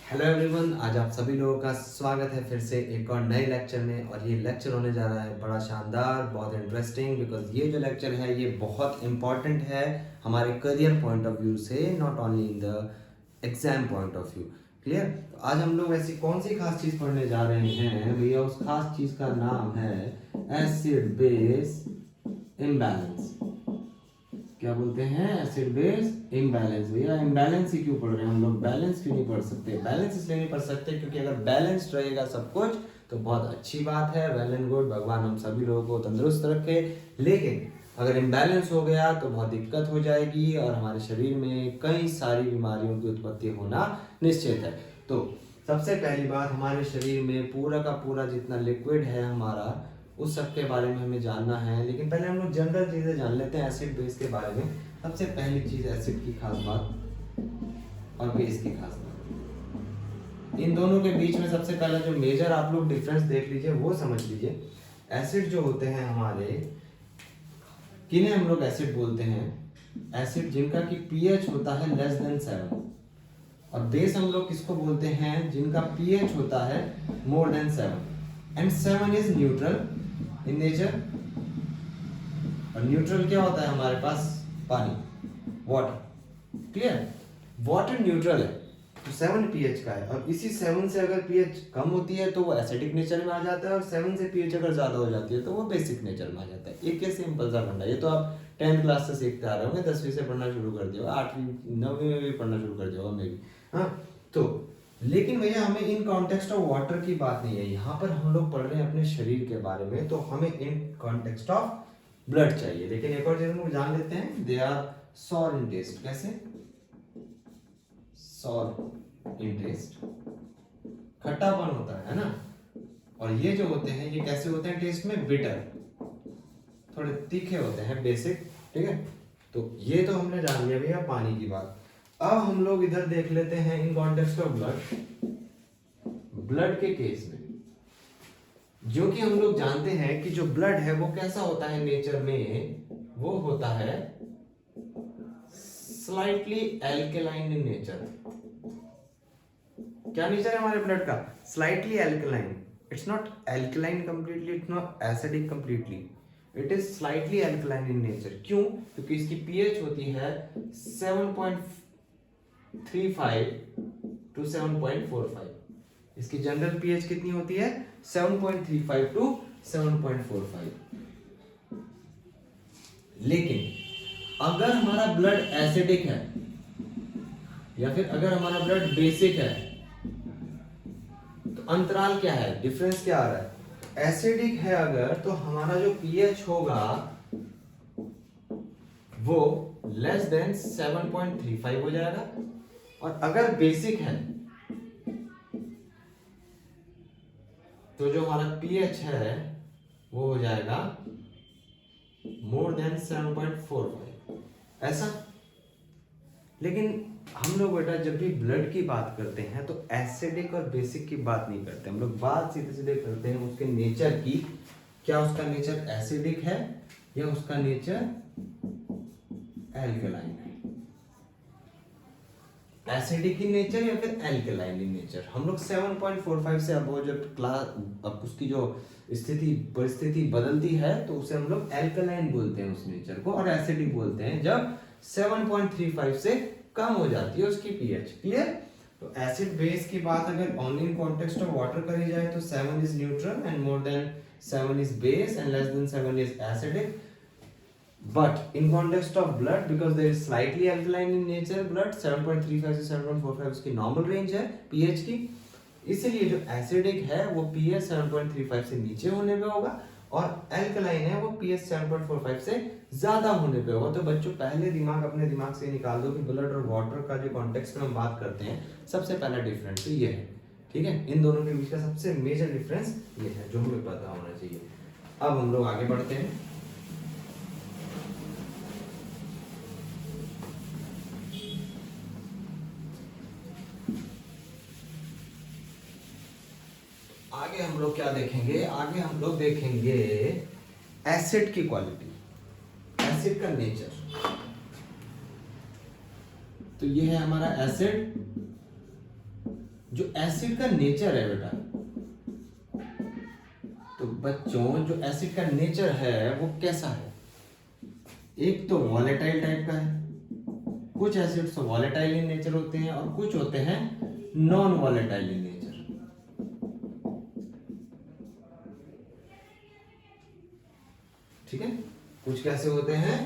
Hello everyone, आज आप सभी लोगों का स्वागत है फिर से एक और नए लेक्चर में। और ये लेक्चर होने जा रहा है बड़ा शानदार, बहुत इंटरेस्टिंग, बिकॉज ये जो लेक्चर है ये बहुत इंपॉर्टेंट है हमारे करियर पॉइंट ऑफ व्यू से, not only in the exam point of view. Clear? तो आज हम लोग ऐसी कौन सी खास चीज़ पढ़ने जा रहे हैं भैया? उस खास चीज़ का नाम है एसिड बेस इम्बैलेंस। क्या बोलते हैं? Acid base imbalance. भैया इम्बैलेंस ही क्यों पढ़ रहे हैं हम लोग? बैलेंस क्यों नहीं पढ़ सकते? बैलेंस इसलिए नहीं पढ़ सकते क्योंकि अगर बैलेंस्ड रहेगा सब कुछ तो बहुत अच्छी बात है, वेल एंड गुड, भगवान हम सभी लोगों को तंदुरुस्त रखे। लेकिन अगर इम्बैलेंस हो गया तो बहुत दिक्कत हो जाएगी और हमारे शरीर में कई सारी बीमारियों की उत्पत्ति होना निश्चित है। तो सबसे पहली बात, हमारे शरीर में पूरा का पूरा जितना लिक्विड है हमारा, उस सब के बारे में हमें जानना है। लेकिन पहले हम लोग जनरल चीज़ें जान लेते हैं एसिड बेस के बारे में। सबसे पहली चीज़ एसिड की खास बात और बेस की खास बात, इन दोनों के बीच में सबसे पहला जो मेजर आप लोग डिफरेंस देख लीजिए वो समझ लीजिए। एसिड जो होते हैं हमारे, किन्हें हम लोग एसिड बोलते हैं? एसिड जिनका कि पीएच होता है लेस देन 7। और बेस हम लोग किसको बोलते हैं? जिनका पीएच होता है more than 7। And 7 is neutral in nature. और न्यूट्रल क्या होता है हमारे पास? पानी, वाटर। क्लियर? वाटर न्यूट्रल है तो 7 पीएच का है। और इसी 7 से अगर पीएच कम होती है तो वो एसिडिक नेचर में आ जाता है, और 7 से पीएच अगर ज्यादा हो जाती है तो वो बेसिक नेचर में आ जाता है। एक सिंपल सा फंडा, ये तो आप 10th क्लास से सीखते आ रहे होंगे, 10वीं से पढ़ना शुरू कर दिया, 8वीं 9वीं में भी पढ़ना शुरू कर दिया होगा मे भी। हाँ, तो लेकिन भैया हमें इन कॉन्टेक्स्ट ऑफ वाटर की बात नहीं है, यहाँ पर हम लोग पढ़ रहे हैं अपने शरीर के बारे में, तो हमें इन कॉन्टेक्स्ट ऑफ ब्लड चाहिए। लेकिन एक और चीज हम लोग जान लेते हैं, they are sour in taste. कैसे? सॉर इन टेस्ट, खट्टापन होता है ना। और ये जो होते हैं ये कैसे होते हैं टेस्ट में? बिटर, थोड़े तीखे होते हैं, बेसिक। ठीक है, तो ये तो हमने जान लिया भैया पानी की बात। अब हम लोग इधर देख लेते हैं in context of blood. Blood के केस में जो कि हम लोग जानते हैं कि जो ब्लड है वो कैसा होता है नेचर में? वो होता है स्लाइटली एल्केलाइन इन नेचर। क्या नेचर है हमारे ब्लड का? Slightly alkaline. It's not alkaline completely, it's not acidic completely, it is slightly alkaline in nature. क्यों? क्योंकि इसकी पीएच होती है 7.35 टू 7.45। इसकी जनरल पीएच कितनी होती है? 7.35 टू 7.45। लेकिन अगर हमारा ब्लड एसिडिक है या फिर अगर हमारा ब्लड बेसिक है तो अंतराल क्या है? डिफरेंस क्या आ रहा है? एसिडिक है अगर तो हमारा जो पीएच होगा वो लेस देन 7.35 हो जाएगा। और अगर बेसिक है तो जो हमारा पीएच है वो हो जाएगा मोर देन 7.45, ऐसा। लेकिन हम लोग बेटा जब भी ब्लड की बात करते हैं तो एसिडिक और बेसिक की बात नहीं करते, हम लोग बात सीधे सीधे करते हैं उसके नेचर की। क्या उसका नेचर एसिडिक है या उसका नेचर एल्कलाइन है? एसिडिक इन नेचर या फिर एल्कलाइन इन नेचर। हम लोग 7.45 से अब वो जो क्लास, अब उसकी जो स्थिति परिस्थिति बदलती है तो उसे हम लोग एल्कलाइन बोलते हैं उस नेचर को, और एसिडिक बोलते हैं जब 7.35 से कम हो जाती है उसकी पीएच। क्लियर? तो एसिड बेस की बात अगर only in context of water करी जाए तो 7 is neutral and more than 7 is base and less than 7 is acidic. But in context of blood, because there is slightly alkaline in nature, blood 7.35 से 7.45 उसकी normal range है pH की, इसलिए जो acidic है वो pH 7.35 से नीचे होने पे होगा और alkaline है वो pH 7.45 से ज्यादा होने पे होगा। तो बच्चों पहले अपने दिमाग से निकाल दो कि ब्लड और वाटर का जो कॉन्टेक्स्ट में हम बात करते हैं सबसे पहला डिफरेंस तो ये है। ठीक है, इन दोनों के बीच का सबसे मेजर डिफरेंस ये है जो हमें पता होना चाहिए। अब हम लोग आगे बढ़ते हैं। आगे हम लोग क्या देखेंगे? आगे हम लोग देखेंगे एसिड की क्वालिटी, एसिड का नेचर। तो ये है हमारा एसिड जो एसिड का नेचर है बेटा, तो बच्चों जो एसिड का नेचर है वो कैसा है? एक तो वॉलेटाइल टाइप का है, कुछ एसिड्स तो वॉलेटाइल इन नेचर होते हैं और कुछ होते हैं नॉन वॉलेटाइल इन नेचर। ठीक है, कुछ कैसे होते हैं?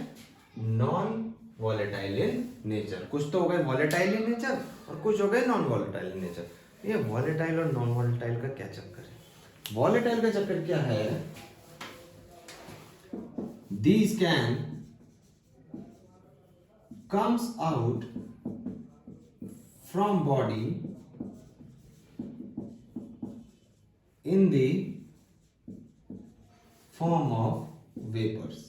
Non volatile in nature. कुछ तो हो गए वॉलेटाइल इन नेचर और कुछ हो गए नॉन वॉलेटाइल इन नेचर। ये वॉलेटाइल और नॉन वॉलेटाइल का क्या चक्कर है? वॉलेटाइल का चक्कर क्या है? These can comes out from body in the form of vapors।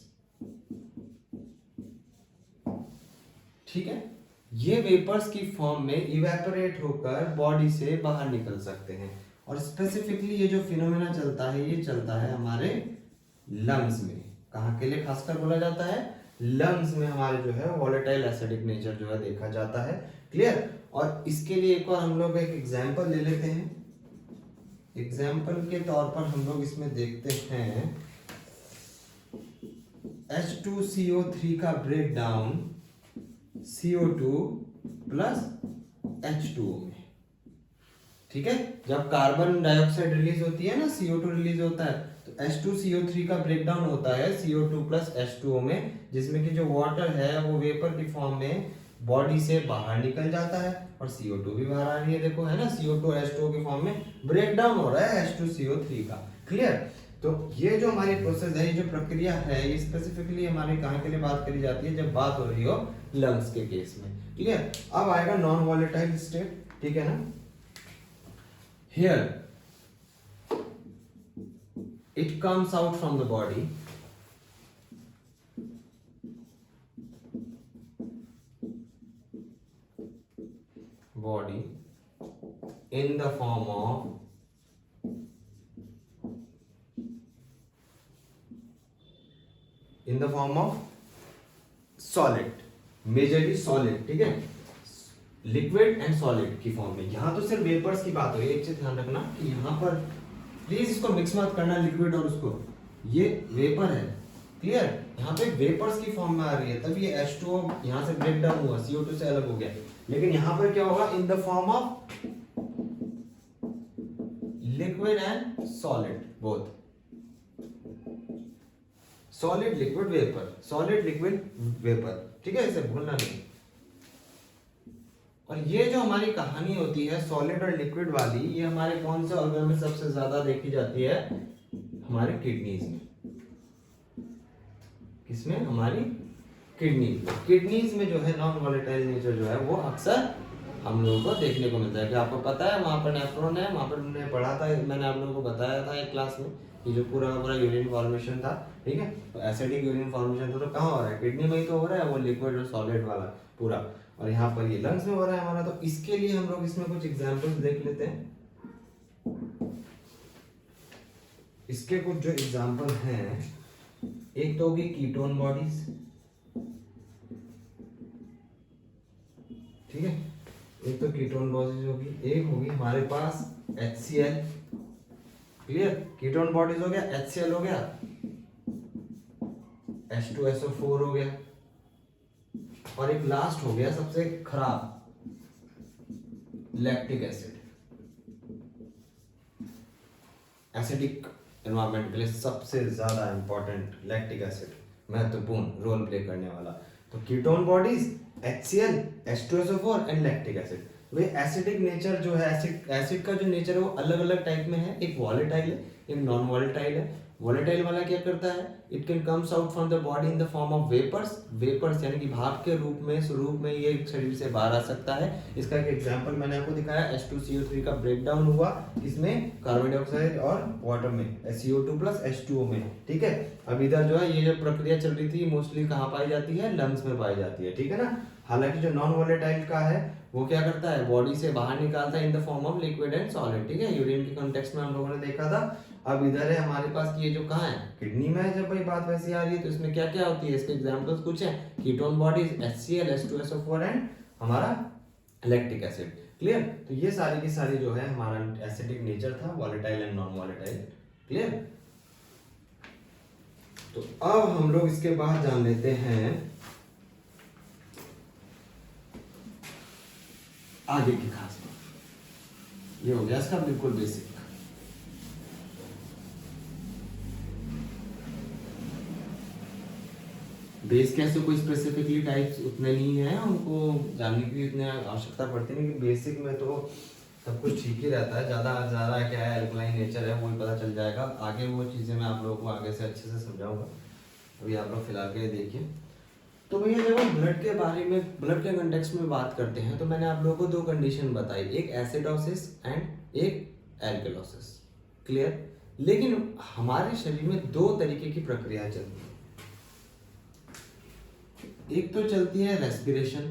ठीक है, ये वेपर्स की फॉर्म में इवेपोरेट होकर बॉडी से बाहर निकल सकते हैं। और स्पेसिफिकली ये जो फिनोमेना चलता है ये चलता है हमारे लंग्स में। कहाँ के लिए खासकर बोला जाता है? लंग्स में हमारे जो है वॉलेटाइल एसिडिक नेचर जो है देखा जाता है। क्लियर? और इसके लिए एक और हम लोग एक एग्जांपल ले लेते हैं। एग्जांपल के तौर पर हम लोग इसमें देखते हैं H2CO3 का break down CO2 plus H2O में। ठीक है, जब कार्बन डाइऑक्साइड रिलीज होती है ना, CO2 रिलीज होता है, तो H2CO3 का ब्रेकडाउन होता है CO2 प्लस H2O में, जिसमें कि जो वाटर है वो वेपर की फॉर्म में बॉडी से बाहर निकल जाता है और CO2 भी बाहर आ रही है। देखो है ना, CO2 और H2O की फॉर्म में ब्रेकडाउन हो रहा है H2CO3 का। क्लियर? तो ये जो हमारी प्रोसेस है, ये जो प्रक्रिया है, ये स्पेसिफिकली हमारे कहाँ के लिए बात करी जाती है? जब बात हो रही हो लंग्स के केस में। क्लियर? अब आएगा नॉन वॉलेटाइल स्टेट। ठीक है ना, here it comes out from the body in the form of solid, majorly solid. ठीक है, लिक्विड एंड सॉलिड की फॉर्म में। यहाँ तो सिर्फ वेपर्स की बात हो रही है। एक चीज ध्यान रखना कि यहाँ पर प्लीज इसको मिक्स मत करना, लिक्विड और उसको, ये वेपर है। क्लियर? यहाँ पे वेपर्स की फॉर्म में आ रही है, तब ये H2O यहाँ से ब्रेक डाउन हुआ, CO2 से अलग हो गया। लेकिन यहाँ पर क्या होगा? इन the form of liquid and solid, both. Solid liquid vapour, solid liquid vapour. ठीक है, इसे भूलना नहीं। और ये जो हमारी कहानी होती है सॉलिड और लिक्विड वाली, ये हमारे कौन से ऑर्गन में सबसे ज्यादा देखी जाती है? हमारे किडनीज में। किसमें? हमारी किडनीज में। किडनीज में जो है नॉन वॉलेटाइल नेचर जो है वो अक्सर हम लोगों को देखने को मिलता है। कि आपको पता है वहां पर नेफ्रॉन है, वहां पर हमने पढ़ा था, मैंने आप लोगों को बताया था एक क्लास में, कि जो पूरा यूरिन फॉर्मेशन था। ठीक है, तो एसिडिक यूरिन फॉर्मेशन तो कहाँ हो रहा है? किडनी में ही तो हो रहा है, वो लिक्विड और सॉलिड वाला पूरा। और यहाँ पर ये लंग्स में हो रहा है हमारा। तो इसके लिए हम लोग इसमें कुछ एग्जांपल्स देख लेते हैं। इसके कुछ जो एग्जांपल हैं, एक तो होगी कीटोन बॉडीज। ठीक है, एक तो कीटोन बॉडीज होगी, एक होगी हमारे पास HCl। क्लियर? कीटोन बॉडीज हो गया, HCl हो गया, H2SO4 हो गया, और एक लास्ट हो गया सबसे खराब, लैक्टिक एसिड। एसिडिक एनवायरनमेंट के लिए सबसे ज्यादा इंपॉर्टेंट लैक्टिक एसिड, महत्वपूर्ण रोल प्ले करने वाला। तो ketone bodies, HCl, H2SO4 and lactic acid. Way acidic nature जो है, एसिड का जो नेचर है वो अलग अलग टाइप में है। एक वॉलेटाइल है, एक नॉन वॉलेटाइल है। वॉलेटाइल वाला क्या करता है? It can comes out from the body in the form of vapours. Vapours यानी कि भाप के रूप में, स्वरूप में ये शरीर से बाहर आ सकता है। इसका एक एग्जांपल मैंने आपको दिखाया, H2CO3 का ब्रेकडाउन हुआ, इसमें कार्बन डाइऑक्साइड और वाटर में, CO2 प्लस H2O में। ठीक है, अब इधर जो है ये जो प्रक्रिया चल रही थी मोस्टली कहाँ पाई जाती है? लंग्स में पाई जाती है। ठीक है ना। हालांकि जो नॉन वॉलेटाइल का है वो क्या करता है? बॉडी से बाहर निकालता है इन the form of liquid and solid. ठीक है, यूरिन के कॉन्टेक्स्ट में हम लोगों ने देखा था। अब इधर है हमारे पास कि ये जो कहाँ है? किडनी में है। जब भाई बात वैसी आ रही है तो इसमें क्या क्या होती है? इसके एग्जांपल्स कुछ हैं, ketone bodies, HCl, H2SO4 and हमारा लैक्टिक एसिड। क्लियर। तो ये सारी की सारी जो है हमारा एसिडिक नेचर था, volatile and non volatile. Clear. तो अब हम लोग इसके बाद जान लेते हैं आगे की खास बात। ये हो गया इसका बिल्कुल बेसिक। बेस कैसे कोई स्पेसिफिकली टाइप्स उतने नहीं है, उनको जानने की इतनी आवश्यकता पड़ती नहीं, कि बेसिक में तो सब कुछ ठीक ही रहता है। ज़्यादा ज़्यादा क्या है, एल्कलाइन नेचर है, वही पता चल जाएगा। आगे वो चीज़ें मैं आप लोगों को आगे से अच्छे से समझाऊंगा। अभी आप लोग फिलहाल के लिए देखिए। तो भैया जब हम ब्लड के बारे में, ब्लड के कंटेक्स्ट में बात करते हैं, तो मैंने आप लोगों को दो कंडीशन बताई, एक एसिडोसिस एंड एक एल्कलोसिस। क्लियर। लेकिन हमारे शरीर में दो तरीके की प्रक्रिया चलती है। एक तो चलती है रेस्पिरेशन,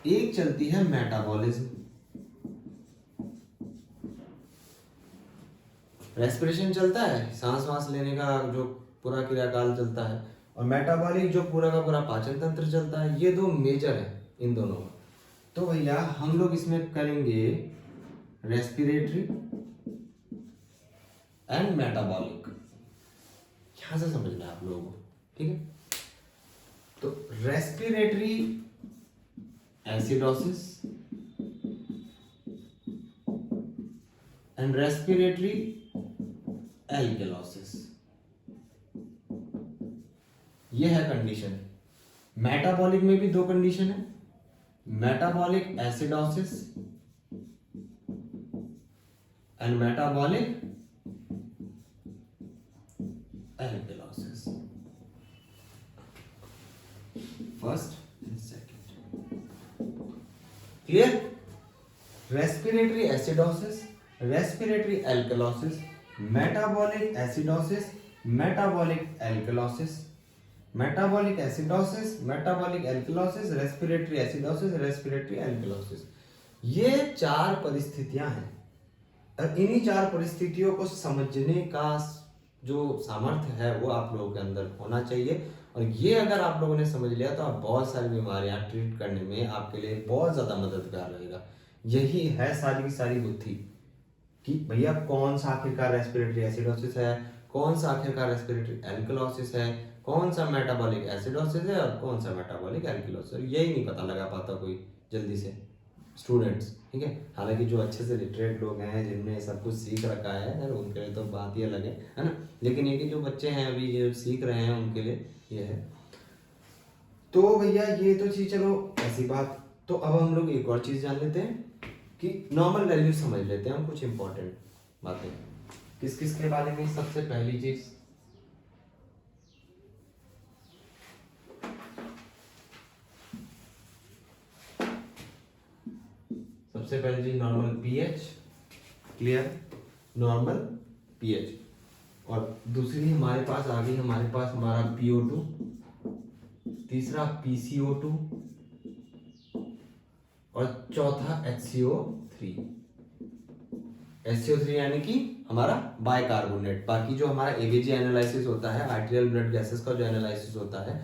एक चलती है मेटाबॉलिज्म। रेस्पिरेशन चलता है, सांस वांस लेने का जो पूरा क्रियाकाल चलता है, और मेटाबॉलिक जो पूरा का पूरा पाचन तंत्र चलता है। ये दो मेजर है इन दोनों में। तो भैया हम लोग इसमें करेंगे रेस्पिरेटरी एंड मेटाबॉलिक। यहां से समझना है आप लोगों को, ठीक है। तो respiratory acidosis and respiratory alkalosis, ये है कंडीशन। मेटाबॉलिक में भी दो कंडीशन है, metabolic acidosis and metabolic alkalosis. First and second. Clear. Respiratory acidosis, respiratory alkalosis, metabolic acidosis, metabolic alkalosis, metabolic acidosis, metabolic alkalosis, respiratory acidosis, respiratory alkalosis. ये चार परिस्थितियां हैं, और इन्हीं चार परिस्थितियों को समझने का जो सामर्थ्य है वो आप लोगों के अंदर होना चाहिए। और ये अगर आप लोगों ने समझ लिया तो आप बहुत सारी बीमारियां ट्रीट करने में आपके लिए बहुत ज़्यादा मददगार रहेगा। यही है सारी की सारी बुद्धि, कि भैया कौन सा आखिरकार रेस्पिरेटरी एसिडोसिस है, कौन सा आखिरकार रेस्पिरेटरी एल्कलोसिस है, कौन सा मेटाबॉलिक एसिडोसिस है, और कौन सा मेटाबॉलिक एल्कलोसिस। यही नहीं पता लगा पाता कोई जल्दी से स्टूडेंट्स, ठीक है। हालांकि जो अच्छे से लिटरेट लोग हैं, जिनने सब कुछ सीख रखा है, उनके लिए तो बात ही अलग है ना। लेकिन ये कि जो बच्चे हैं अभी ये सीख रहे हैं, उनके लिए ये है। तो भैया ये तो चीज चलो ऐसी बात। तो अब हम लोग एक और चीज जान लेते हैं कि नॉर्मल वैल्यू समझ लेते हैं हम, कुछ इंपॉर्टेंट बातें। किस किस के बारे में? सबसे पहली चीज, सबसे पहली चीज normal pH. Clear. Normal pH. और दूसरी हमारे पास आ गई, हमारे पास हमारा PO2, तीसरा PCO2, और चौथा HCO3। HCO3 यानी कि हमारा बाइकार्बोनेट। बाकी जो हमारा ABG एनालिसिस होता है, आर्टेरियल ब्लड गैसेस का जो एनालिसिस होता है,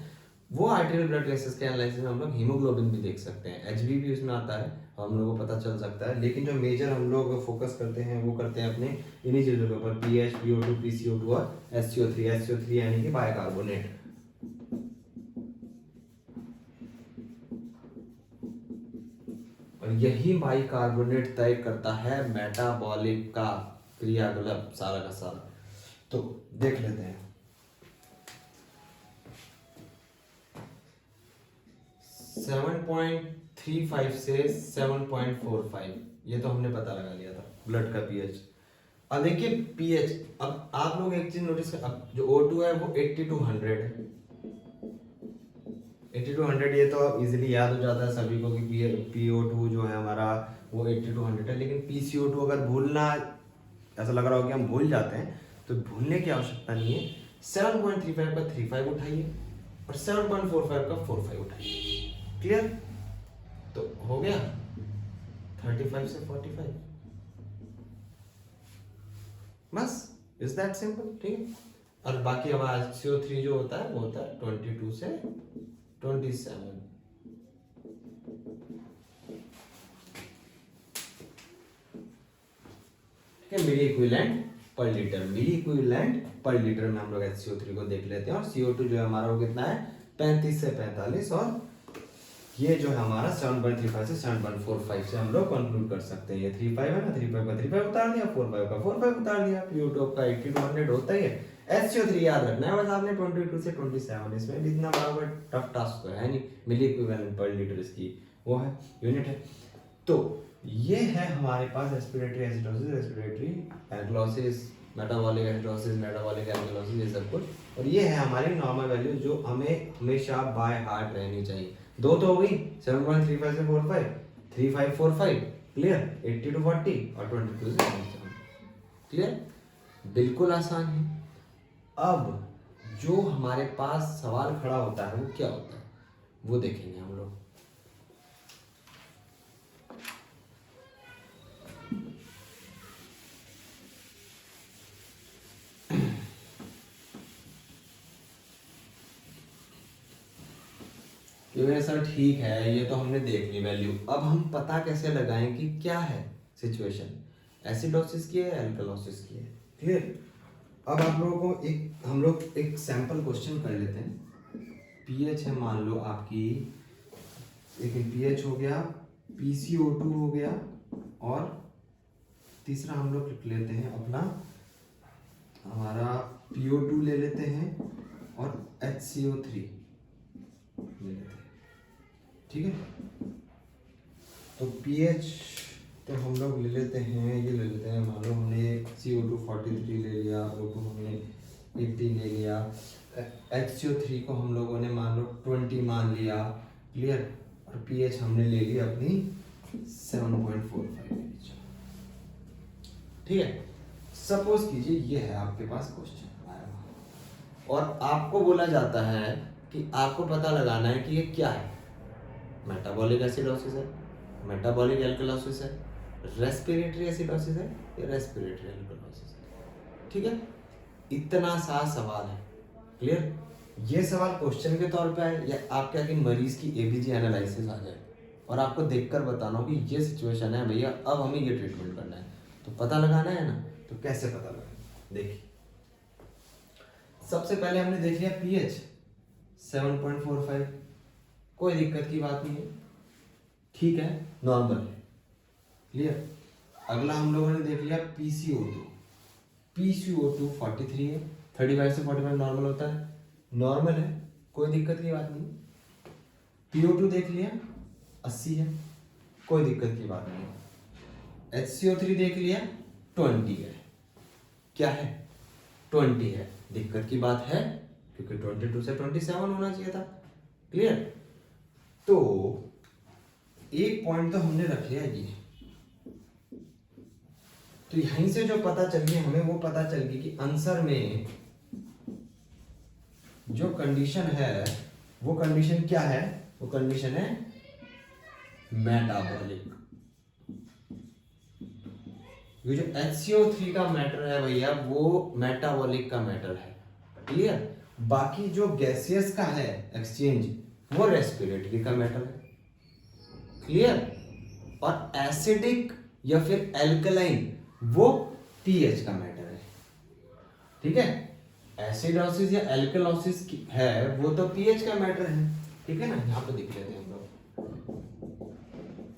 वो आर्टेरियल ब्लड गैसेस के एनालिसिस में हम लोग हीमोग्लोबिन भी देख सकते हैं, HB भी उसमें आता है, हम लोगों को पता चल सकता है। लेकिन जो मेजर हम लोग फोकस करते हैं वो करते हैं अपने इन्हीं चीजों के ऊपर, पीएच, PO2, PCO2 और HCO3। HCO3 यानी कि बाइकार्बोनेट। और यही बाइकार्बोनेट तय करता है मेटाबॉलिक का क्रियाकलाप सारा का सारा। तो देख लेते हैं। 7.35 से 7.45, ये तो हमने पता लगा लिया था ब्लड का पीएच। अब देखिए पीएच, अब आप लोग एक चीज नोटिस कर, अब जो O2 है वो 80 to 100 है। 80 to 100 ये तो इजीली याद हो जाता है सभी को कि PO2 जो है हमारा वो 80 to 100 है। लेकिन PCO2 अगर भूलना, ऐसा लग रहा हो कि हम भूल जाते हैं, तो भूलने की आवश्यकता नहीं है। 7.35 का 35 उठाइए और 7.45 का 45 उठाइए। क्लियर। तो हो गया 35 से 45, बस। इज दैट सिंपल, ठीक है। और बाकी हमारा HCO3 जो होता है वो होता है 22 से 27। कि मिली इक्विवेलेंट पर लीटर, मिली इक्विवेलेंट पर लीटर में हम लोग HCO3 को देख लेते हैं। और CO2 जो है हमारा वो कितना है 35 से 45, और ये जो है हमारा 7.35 से 7.45 से हम लोग कंक्लूड कर सकते हैं। ये 35 है ना, 35 का 35 उतार दिया, 45 का 45 उतार दिया। CO2 का 80 to 100 होता ही है। HCO3 याद रखना है बस आपने 22 से 27, इसमें भी इतना बड़ा टफ टास्क तो है नहीं। मिली इक्विवेलेंट पर लीटर इसकी वो है यूनिट है। तो ये है हमारे पास respiratory acidosis, respiratory alkalosis, metabolic acidosis, metabolic alkalosis, ये सब कुछ। और ये है हमारी नॉर्मल वैल्यू जो हमें हमेशा बाय हार्ट रहनी चाहिए। दो तो हो गई 7.35 से 45, 3545 क्लियर, 80 to 40 और 22 से 27 क्लियर, बिल्कुल आसान है। अब जो हमारे पास सवाल खड़ा होता है वो क्या होता है वो देखेंगे हम लोग। ये सर ठीक है, ये तो हमने देख ली वैल्यू, अब हम पता कैसे लगाएं कि क्या है सिचुएशन, एसिडोसिस की है एल्कलोसिस की है, क्लियर। अब आप लोगों को हम लोग एक सैंपल क्वेश्चन कर लेते हैं। पीएच है मान लो आपकी, लेकिन पीएच हो गया, PCO2 हो गया, और तीसरा हम लोग लिख लेते हैं अपना हमारा PO2 ले लेते हैं, और HCO3 ले लेते हैं, ठीक है। तो pH तो हम लोग ले लेते हैं, ये ले लेते हैं, मान लो हमने CO2 43 ले लिया, O2 हमने 80 ले लिया, HCO3 को हम लोगों ने मान लो 20 मान लिया, क्लियर। और pH हमने ले लिया अपनी 7.45, ठीक है। सपोज कीजिए ये है आपके पास क्वेश्चन आया और आपको बोला जाता है कि आपको पता लगाना है कि ये क्या है, मेटाबॉलिक एसिडोसिस है, मेटाबॉलिक एल्कलोसिस है, रेस्पिरेटरी एसिडोसिस है या रेस्पिरेटरी एल्कलोसिस है, ठीक है। इतना सा सवाल है, क्लियर। ये सवाल क्वेश्चन के तौर पे आए या आप क्या कि मरीज की एबीजी एनालिसिस आ जाए और आपको देखकर बताना हो कि ये सिचुएशन है भैया, अब हमें ये ट्रीटमेंट करना है, तो पता लगाना है ना। तो कैसे पता लगाना, देखिए सबसे पहले हमने देख लिया pH 7.45, कोई दिक्कत की बात नहीं है, ठीक है, नॉर्मल है, क्लियर। अगला हम लोगों ने देख लिया PCO2, PCO2 43 है, 35 से 45 नॉर्मल होता है, नॉर्मल है, कोई दिक्कत की बात नहीं। PO2 देख लिया 80 है, कोई दिक्कत की बात नहीं। HCO3 देख लिया 20 है, क्या है 20 है, दिक्कत की बात है क्योंकि 22 से 27 होना चाहिए था, क्लियर। तो एक पॉइंट तो हमने रख लिया ये, तो यहीं से जो पता चल गई हमें वो पता चल गई कि आंसर में जो कंडीशन है वो कंडीशन क्या है, वो कंडीशन है मेटाबॉलिक। ये जो HCO3 का मैटर है भैया वो मेटाबॉलिक का मैटर है, क्लियर। बाकी जो गैसियस का है एक्सचेंज वो रेस्पिरेटरी का मैटर है, क्लियर। और एसिडिक या फिर एल्कलाइन वो pH का मैटर है, ठीक है। एसिडोसिस या एल्कलोसिस है वो तो pH का मैटर है, ठीक है ना। यहां पे देख लेते हैं हम लोग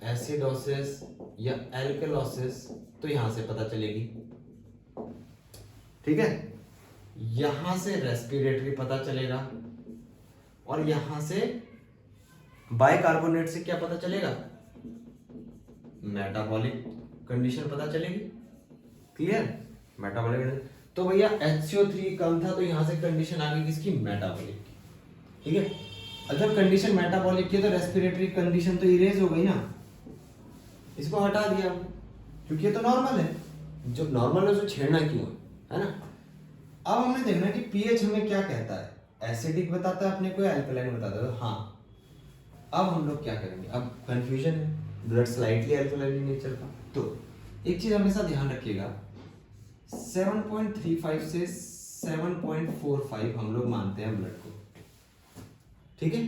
एसिडोसिस या एल्कलोसिस, तो यहां से पता चलेगी, ठीक है। यहां से रेस्पिरेटरी पता चलेगा और यहां से बाइकार्बोनेट से क्या पता चलेगा, मेटाबॉलिक कंडीशन पता चलेगी, क्लियर। मेटाबॉलिक, तो भैया HCO3 कम था तो यहां से कंडीशन आ गई किसकी, मेटाबॉलिक की, ठीक है। और जब कंडीशन मेटाबॉलिक की तो रेस्पिरेटरी कंडीशन तो इरेज हो गई ना, इसको हटा दिया क्योंकि ये तो नॉर्मल है, जो नॉर्मल है उसको छेड़ना क्यों है ना। अब हमने देखना कि pH हमें क्या कहता है, एसिडिक बताता है अपने को या अल्कलाइन बताता है। हाँ, अब हम लोग क्या करेंगे, अब कंफ्यूजन है, ब्लड स्लाइटली अल्कलाइन नेचर का। तो एक चीज हमेशा ध्यान रखिएगा, 7.35 से 7.45 हम लोग मानते हैं ब्लड को, ठीक है,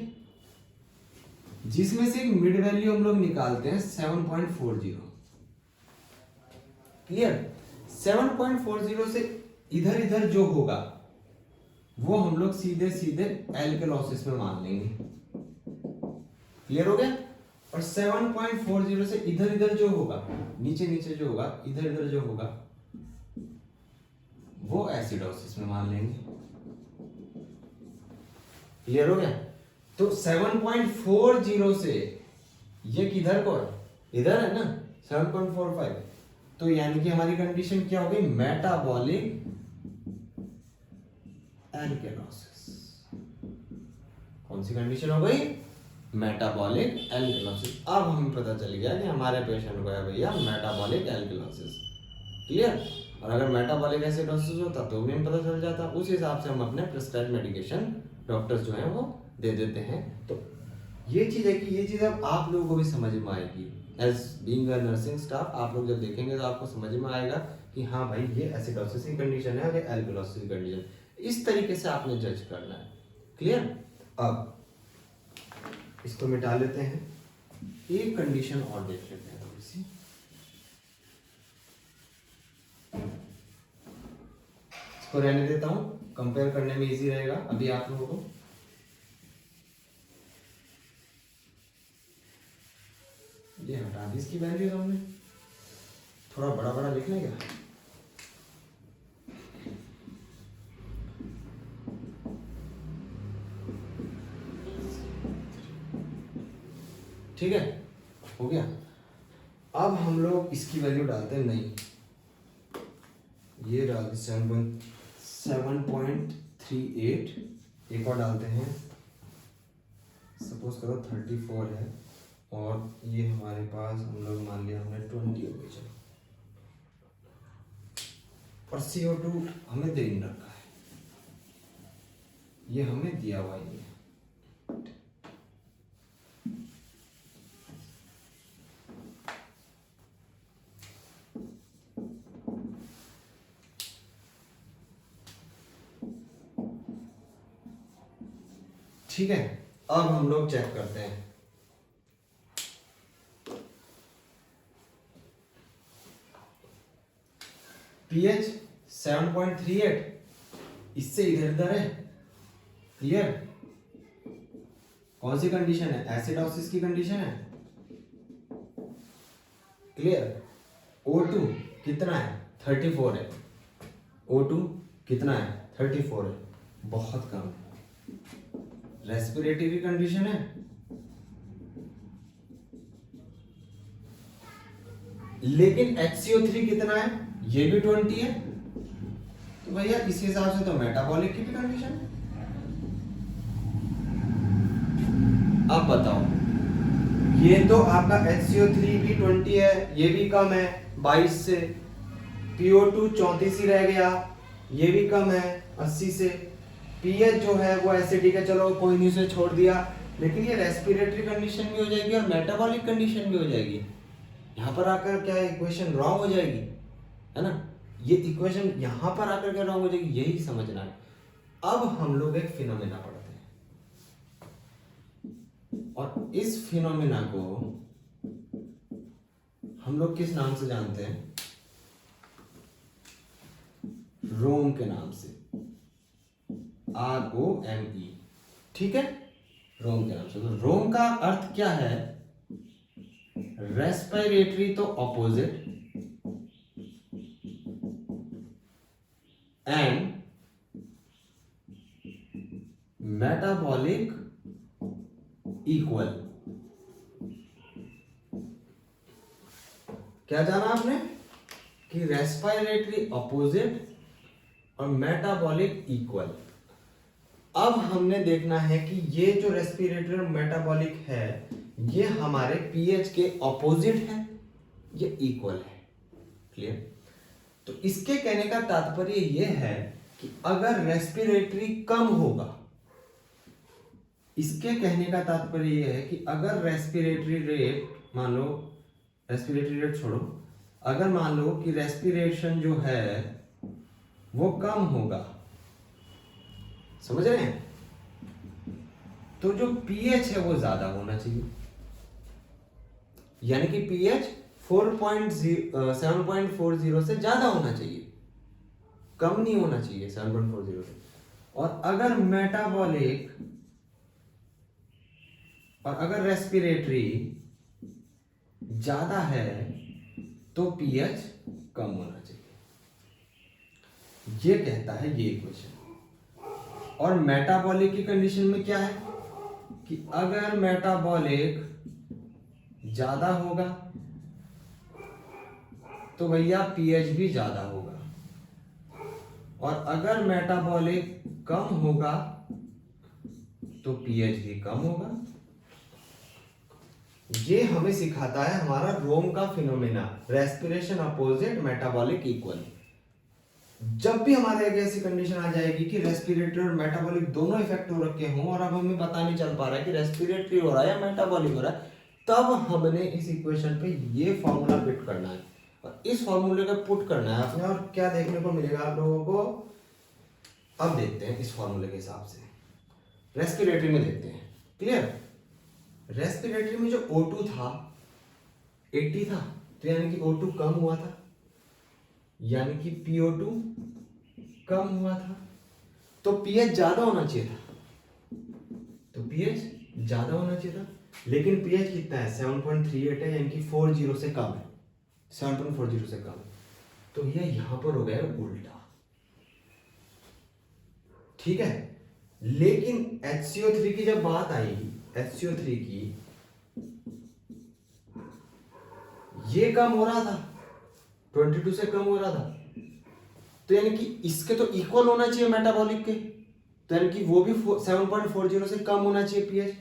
जिसमें से एक मिड वैल्यू हम लोग निकालते हैं 7.40, क्लियर। 7.40 से इधर इधर जो होगा वो हम लोग सीधे सीधे एल्कलॉसिस में मान लेंगे। क्लियर हो गया? और 7.40 से इधर इधर जो होगा, नीचे नीचे जो होगा, इधर इधर जो होगा, वो एसिडोसिस में मान लेंगे। क्लियर हो गया? तो 7.40 से ये किधर को है? इधर है ना, 7.45। तो यानी कि हमारी कंडीशन क्या हो गई? Metabolic alkalosis. कौन सी कंडीशन हो गई? Metabolic alkalosis. अब हमें पता चल गया कि हमारे पेशेंट को है भैया मेटाबॉलिक एल्कलॉसिस। क्लियर? और अगर मेटाबॉलिक एसिडोसिस होता तो भी हमें पता चल जाता। उस हिसाब से हम अपने प्रिस्क्राइब मेडिकेशन डॉक्टर्स जो है वो दे देते हैं। तो ये चीज है कि ये चीज अब आप लोगों को भी समझ में आएगी। As being a nursing staff आप लोग जब देखेंगे तो आपको समझ में आएगा कि हाँ भाई ये एसिडोसिस की कंडीशन है और ये एल्कलॉसिस की कंडीशन। इस तरीके से आपने जज करना है। क्लियर? अब इसको मिटा लेते हैं, एक कंडीशन और देख लेते हैं थोड़ी सी। इसको रहने देता हूं, कंपेयर करने में इजी रहेगा अभी आप लोगों को। ये हटा दी इसकी वैल्यूज हमने, थोड़ा बड़ा बड़ा लिख लें क्या? ठीक है, हो गया। अब हम लोग इसकी वैल्यू डालते हैं, नहीं ये डालते 7.38, एक और डालते हैं, सपोज करो 34 है और ये हमारे पास हम लोग मान लिया हमने 20 हो गई। चलो, और CO2 हमें दे नहीं रखा है, ये हमें दिया हुआ ही है। ठीक है, अब हम लोग चेक करते हैं। pH 7.38, इससे इधर इधर है। क्लियर? कौन सी कंडीशन है? एसिडोसिस की कंडीशन है। क्लियर? O2 कितना है? 34 है। O2 कितना है? 34 है, बहुत कम है। रेस्पिरेटरी कंडीशन है, लेकिन HCO3 कितना है? ये भी 20 है। तो भैया इस हिसाब से तो मेटाबॉलिक की भी कंडीशन है। अब बताओ, ये तो आपका HCO3 भी 20 है, ये भी कम है 22 से। PO2 34 ही रह गया, ये भी कम है 80 से। pH जो है वो एसिडिक है, चलो कोई नहीं, उसे छोड़ दिया। लेकिन ये रेस्पिरेटरी कंडीशन भी हो जाएगी और मेटाबॉलिक कंडीशन भी हो जाएगी। यहाँ पर आकर क्या इक्वेशन रॉन्ग हो जाएगी, है ना? ये इक्वेशन यहाँ पर आकर क्या रॉन्ग हो जाएगी, यही समझना है। अब हम लोग एक फिनोमेना पढ़ते हैं, और इस फिनोमेना को हम लोग किस नाम से जानते हैं? रोम के नाम से, ROME। ठीक है, रोम के नाम से। तो रोम का अर्थ क्या है? रेस्पिरेटरी तो ऑपोजिट, एंड मेटाबॉलिक इक्वल। क्या जाना आपने? कि रेस्पिरेटरी ऑपोजिट और मेटाबॉलिक इक्वल। अब हमने देखना है कि ये जो रेस्पिरेटरी और मेटाबॉलिक है ये हमारे pH के ऑपोजिट है, ये इक्वल है। क्लियर? तो इसके कहने का तात्पर्य ये है कि अगर रेस्पिरेटरी कम होगा, इसके कहने का तात्पर्य ये है कि अगर रेस्पिरेटरी रेट, मान लो रेस्पिरेटरी रेट छोड़ो, अगर मान लो कि रेस्पिरेशन जो है वो कम होगा, समझ रहे हैं? तो जो pH है वो ज्यादा होना चाहिए, यानी कि pH 7.40 से ज़्यादा होना चाहिए, कम नहीं होना चाहिए 7.40 से। और अगर रेस्पिरेटरी ज़्यादा है तो पीएच कम होना चाहिए, ये कहता है ये इक्वेशन। और मेटाबॉलिक की कंडीशन में क्या है कि अगर मेटाबॉलिक ज़्यादा होगा तो भैया पीएच भी ज़्यादा होगा, और अगर मेटाबॉलिक कम होगा तो पीएच भी कम होगा। ये हमें सिखाता है हमारा रोम का phenomena, respiration opposite metabolic equal. जब भी हमारे एक ऐसी कंडीशन आ जाएगी कि रेस्पिरेटरी और मेटाबॉलिक दोनों इफेक्ट हो रखे हों और अब हमें पता नहीं चल पा रहा है कि रेस्पिरेटरी हो रहा है या मेटाबॉलिक हो रहा है, तब हमने इस इक्वेशन पे ये फॉर्मूला फिट करना है और इस फॉर्मूले का पुट करना है आपने। और क्या देखने को मिलेगा आप लोगों को, अब देखते हैं इस फॉर्मूले के हिसाब से रेस्पिरेटरी में देखते हैं। क्लियर? रेस्पिरेटरी में जो O2 था 80 था, तो यानी कि O2 कम हुआ था, यानी कि PO2 कम हुआ था, तो pH ज्यादा होना चाहिए था, लेकिन pH कितना है 7.38 है, यानी कि 40 से कम है, 7.40 से कम। तो ये यहां पर हो गया उल्टा। ठीक है, लेकिन HCO3 की जब बात आएगी, HCO3 की ये कम हो रहा था, 22 से कम हो रहा था, तो यानी कि इसके तो इक्वल होना चाहिए मेटाबॉलिक के, तो यानी कि वो भी 7.40 से कम होना चाहिए पीएच।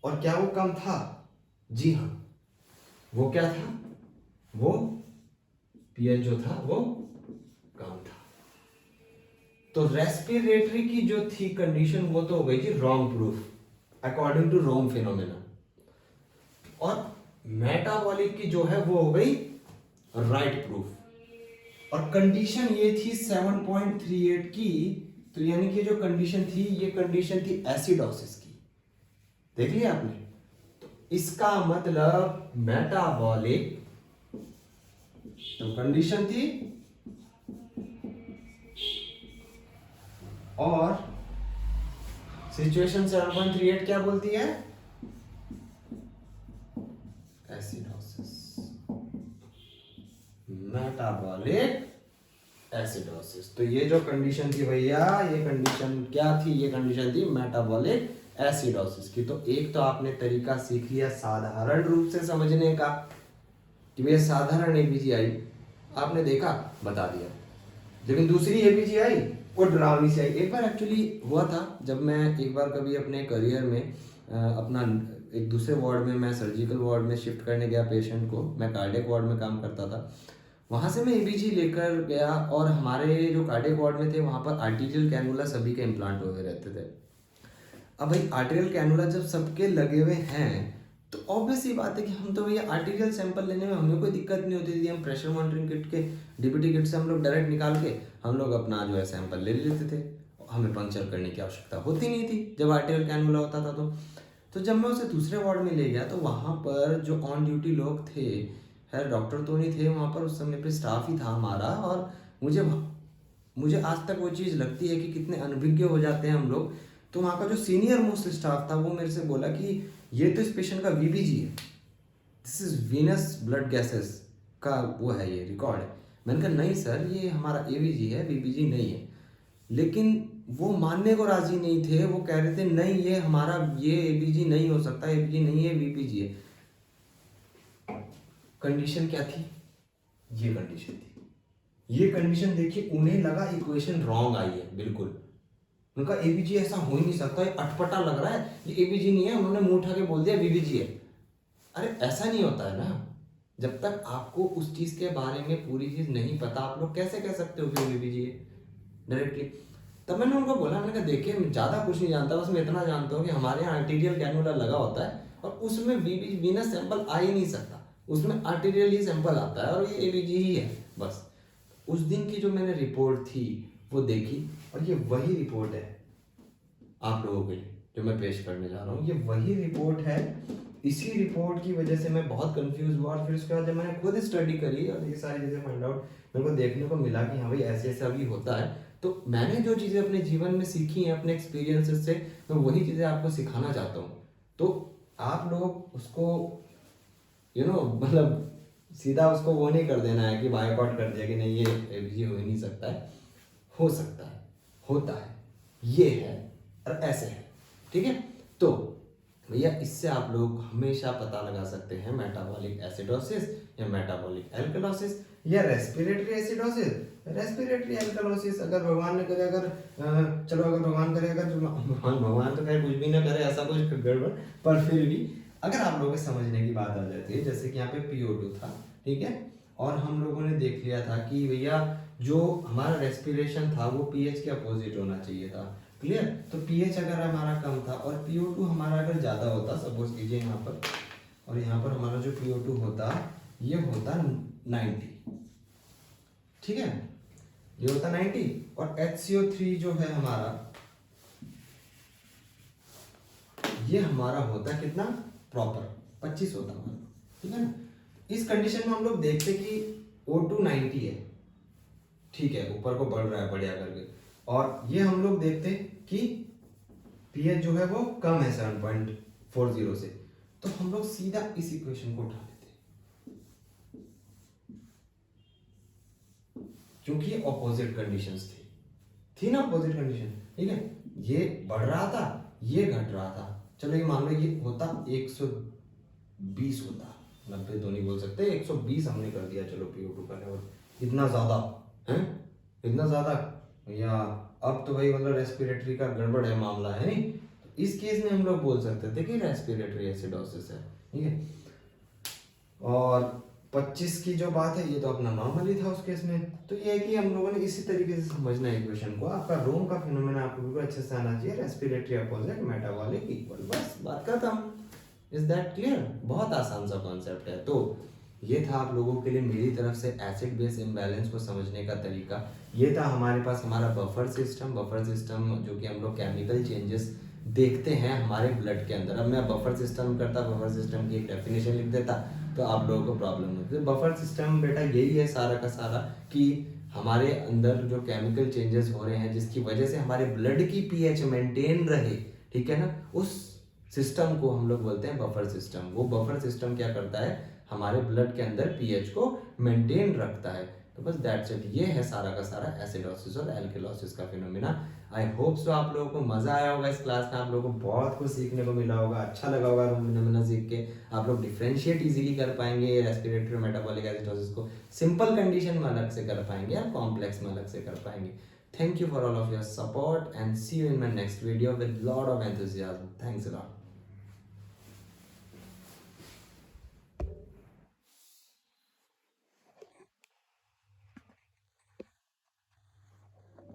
और क्या वो कम था? जी हाँ, वो क्या था, वो पीएच जो था वो कम था। तो रेस्पिरेटरी की जो थी कंडीशन वो तो हो गई थी wrong proof according to Rome phenomena, और मेटाबॉलिक की जो है वो हो गई राइट प्रूफ। और कंडीशन ये थी 7.38 की, तो यानी कि जो कंडीशन थी ये कंडीशन थी एसिडोसिस की, देख लिया आपने। तो इसका मतलब मेटाबॉलिक तो कंडीशन थी और सिचुएशन 7.38 क्या बोलती है, एसिडोसिस, मेटाबॉलिक एसिडोसिस। तो ये जो कंडीशन थी भैया, ये कंडीशन क्या थी, ये कंडीशन थी मेटाबॉलिक एसिडोसिस की। तो एक तो आपने तरीका सीख लिया साधारण रूप से समझने का कि भैया साधारण एबीजी आई, आपने देखा बता दिया। लेकिन दूसरी एबीजी आई वो डरावनी सी आई। एक बार एक्चुअली हुआ था, जब मैं एक बार कभी अपने करियर में अपना एक दूसरे वार्ड में, मैं सर्जिकल वार्ड में शिफ्ट करने गया पेशेंट को, मैं कार्डियक वार्ड में काम करता था, वहाँ से मैं एबीजी लेकर गया और हमारे जो कार्डियक वार्ड में थे वहाँ पर आर्टीरियल कैनुला सभी के इम्प्लांट हुए रहते थे। अब भाई आर्टीरियल कैनुला जब सबके लगे हुए हैं तो ऑब्वियस ही बात है कि हम तो भैया आर्टीरियल सैंपल लेने में हमें कोई दिक्कत नहीं होती थी। हम प्रेशर मॉनिटरिंग किट के डीबीटी किट से हम लोग डायरेक्ट निकाल के हम लोग अपना जो है सैंपल ले लेते थे, हमें पंक्चर करने की आवश्यकता होती नहीं थी जब आर्टीरियल कैनुला होता था। तो जब मैं उसे दूसरे वार्ड में ले गया तो वहाँ पर जो ऑन ड्यूटी लोग थे, खैर डॉक्टर तो नहीं थे वहाँ पर, उस समय पे स्टाफ ही था हमारा, और मुझे आज तक वो चीज़ लगती है कि कितने अनभिज्ञ हो जाते हैं हम लोग। तो वहाँ का जो सीनियर मोस्ट स्टाफ था वो मेरे से बोला कि ये तो इस पेशेंट का वीबीजी है, this is venous blood gases का वो है, ये रिकॉर्ड है। मैंने कहा नहीं सर, ये हमारा एवीजी है, वीबीजी नहीं है। लेकिन वो मानने को राजी नहीं थे, वो कह रहे थे नहीं ये हमारा, ये एबीजी नहीं हो सकता, एबीजी नहीं है, वीबीजी है। कंडीशन क्या थी, ये कंडीशन थी। ये कंडीशन देखिए, उन्हें लगा इक्वेशन रॉन्ग आई है बिल्कुल, उनका एबीजी ऐसा हो ही नहीं सकता, ये अटपटा लग रहा है, ये एबीजी नहीं है, उन्होंने मुंह उठा के बोल दिया वीबीजी है। अरे ऐसा नहीं होता है ना, जब तक आपको उस चीज के बारे में पूरी चीज नहीं पता, आप लोग कैसे कह सकते हो कि वीबीजी है डायरेक्टली। तब मैंने उनको बोला, मैंने कहा देखिए मैं ज्यादा कुछ नहीं जानता, बस मैं इतना जानता हूँ कि हमारे यहाँ आर्टीरियल कैनुला लगा होता है और उसमें वीनस सैंपल आ ही नहीं सकता, उसमें आर्टीरियल ही सैंपल आता है और ये एबीजी ही है बस। उस दिन की जो मैंने रिपोर्ट थी वो देखी, और ये वही रिपोर्ट है आप लोगों के लिए जो मैं पेश करने जा रहा हूँ। ये वही रिपोर्ट है इसी रिपोर्ट की वजह से मैं बहुत कंफ्यूज हुआ, और फिर उसके बाद जब मैंने खुद स्टडी करी और ये सारी चीज़ें फाइंड आउट मेरे को देखने को मिला कि हाँ भाई ऐसे ऐसा भी होता है, तो मैंने जो चीज़ें अपने जीवन में सीखी हैं अपने एक्सपीरियंसेस से, मैं वही चीज़ें आपको सिखाना चाहता हूँ। तो आप लोग उसको मतलब सीधा उसको वो नहीं कर देना है कि बायकॉट कर दिया कि नहीं ये हो ही नहीं सकता है, हो सकता है, होता है, ये है और ऐसे है, ठीक है। तो भैया इससे आप लोग हमेशा पता लगा सकते हैं मेटाबॉलिक एसिडोसिस या मेटाबॉलिक एल्कलोसिस या रेस्पिरेटरी एसिडोसिस, रेस्पिरेटरी एल्कलोसिस। अगर भगवान ने करे, अगर चलो अगर भगवान करे, अगर भगवान तो खैर कुछ भी ना करे ऐसा कुछ गड़बड़, पर फिर भी अगर आप लोगों के समझने की बात आ जाती है, जैसे कि यहाँ पे PO2 था, ठीक है, और हम लोगों ने देख लिया था कि भैया जो हमारा रेस्पिरेशन था वो पीएच के अपोजिट होना चाहिए था, क्लियर। तो पीएच अगर हमारा कम था और PO2 हमारा अगर ज़्यादा होता, सपोज कीजिए यहाँ पर, और यहाँ पर हमारा जो PO2 होता ये होता 90, ठीक है, ये होता 90, और HCO3 जो है हमारा ये हमारा होता कितना, प्रॉपर 25 होता हमारा, ठीक है ना। इस कंडीशन में हम लोग देखते कि O2 90 है, ठीक है, ऊपर को बढ़ रहा है बढ़िया करके, और ये हम लोग देखते कि पीएच जो है वो कम है 7.40 से, तो हम लोग सीधा इस इक्वेशन को उठा लेते, क्योंकि ये ऑपोजिट कंडीशंस थी ना, ऑपोजिट कंडीशन, ठीक है। ये बढ़ रहा था, ये घट रहा था, चलो ये मान लो ये होता 120 होता, 90 तो नहीं बोल सकते, 120 हमने कर दिया, चलो PO2 का लेवल इतना ज्यादा है, इतना ज्यादा, या अब तो भाई मतलब रेस्पिरेटरी का गड़बड़ है मामला है नहीं, तो इस केस में हम लोग बोल सकते थे कि रेस्पिरेटरी एसिडोसिस है, ठीक है। और 25 की जो बात है ये तो अपना नॉर्मली था उस केस में, तो ये है कि हम लोगों ने इसी तरीके से समझना है इक्वेशन को। आपका रोम का फिनोमेना आपको बिल्कुल अच्छे से आना चाहिए, रेस्पिरेटरी अपोजिट, मेटाबॉलिक इक्वल, बस बात खत्म। Is that clear? बहुत आसान सा कॉन्सेप्ट है। तो ये था आप लोगों के लिए मेरी तरफ से एसिड बेस इम्बैलेंस को समझने का तरीका। ये था हमारे पास हमारा बफर सिस्टम जो कि हम लोग केमिकल चेंजेस देखते हैं हमारे ब्लड के अंदर। अब मैं बफर सिस्टम की एक डेफिनेशन लिख देता तो आप लोगों को प्रॉब्लम होती है। बफर सिस्टम बेटा यही है सारा का सारा कि हमारे अंदर जो केमिकल चेंजेस हो रहे हैं जिसकी वजह से हमारे ब्लड की पीएच मेंटेन रहे, ठीक है ना, उस सिस्टम को हम लोग बोलते हैं बफर सिस्टम। वो बफर सिस्टम क्या करता है, हमारे ब्लड के अंदर पीएच को मेंटेन रखता है। तो बस दैट्स इट, ये है सारा का सारा एसिडोसिस और एल्केलोसिस का फिनोमेना। आई होप सो आप लोगों को मजा आया होगा इस क्लास में, आप लोगों को बहुत कुछ सीखने को मिला होगा, अच्छा लगा होगा फिनोमेना सीख के। आप लोग डिफरेंशिएट इजीली कर पाएंगे रेस्पिरेटरी मेटाबॉलिक एसिडोसिस को, सिंपल कंडीशन में अलग से कर पाएंगे और कॉम्प्लेक्स में अलग से कर पाएंगे। Thank you for all of your support and see you in my next video with lot of enthusiasm. Thanks a lot.